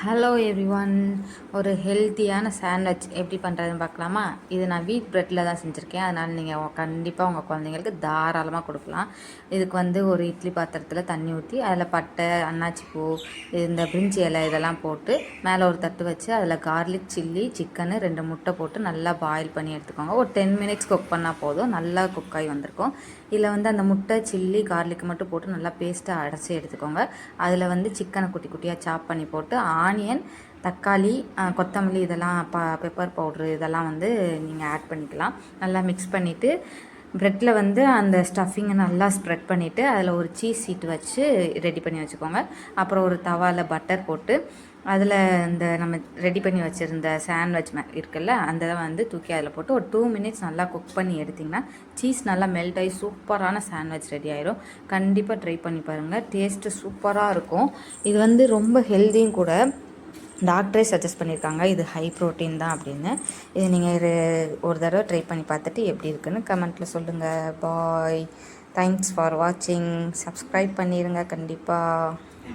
Hello everyone. ஒரு ஹெல்த்தியான sandwich எப்படி பண்ணுறதுன்னு பார்க்கலாமா? இது நான் வீட் ப்ரெட்டில் தான் செஞ்சுருக்கேன். அதனால் நீங்கள் கண்டிப்பாக உங்கள் குழந்தைங்களுக்கு தாராளமாக கொடுக்கலாம். இதுக்கு ஒரு இட்லி பாத்திரத்தில் தண்ணி ஊற்றி அதில் பட்டை, அன்னாச்சி பூ, இந்த பிரிஞ்சி இலை இதெல்லாம் போட்டு மேலே ஒரு தட்டு வச்சு அதில் கார்லிக், சில்லி, சிக்கனு 2 முட்டை போட்டு நல்லா பாயில் பண்ணி எடுத்துக்கோங்க. ஒரு 10 மினிட்ஸ் குக் பண்ணால் போதும். நல்லா குக் ஆகி வந்திருக்கும். இதில் அந்த முட்டை, சில்லி, கார்லிக் மட்டும் போட்டு நல்லா பேஸ்ட்டாக அடைச்சி எடுத்துக்கோங்க. அதில் சிக்கனை குட்டி குட்டியாக சாப் பண்ணி போட்டு ஆனியன், தக்காளி, கொத்தமல்லி இதெல்லாம் பெப்பர் பவுட்ரு இதெல்லாம் நீங்கள் ஆட் பண்ணிக்கலாம். நல்லா மிக்ஸ் பண்ணிவிட்டு ப்ரெட்டில் அந்த ஸ்டஃபிங்கை நல்லா ஸ்ப்ரெட் பண்ணிவிட்டு அதில் ஒரு சீஸ் சீட்டு வச்சு ரெடி பண்ணி வச்சுக்கோங்க. அப்புறம் ஒரு தவாவில் பட்டர் போட்டு அதில் இந்த நம்ம ரெடி பண்ணி வச்சுருந்த சாண்ட்விச் இருக்குல்ல அந்த தூக்கி அதில் போட்டு ஒரு 2 மினிட்ஸ் நல்லா குக் பண்ணி எடுத்திங்கன்னா சீஸ் நல்லா மெல்ட் ஆகி சூப்பரான சாண்ட்விச் ரெடி ஆயிரும். கண்டிப்பாக ட்ரை பண்ணி பாருங்கள். டேஸ்ட்டு சூப்பராக இருக்கும். இது ரொம்ப ஹெல்த்தியும் கூட. டாக்டரே சஜஸ்ட் பண்ணியிருக்காங்க இது ஹை ப்ரோட்டீன் தான் அப்படின்னு. இது நீங்கள் ஒரு தடவை ட்ரை பண்ணி பார்த்துட்டு எப்படி இருக்குன்னு கமெண்ட்டில் சொல்லுங்கள். பாய். தேங்க்ஸ் ஃபார் வாட்சிங். சப்ஸ்கிரைப் பண்ணிடுங்க கண்டிப்பாக.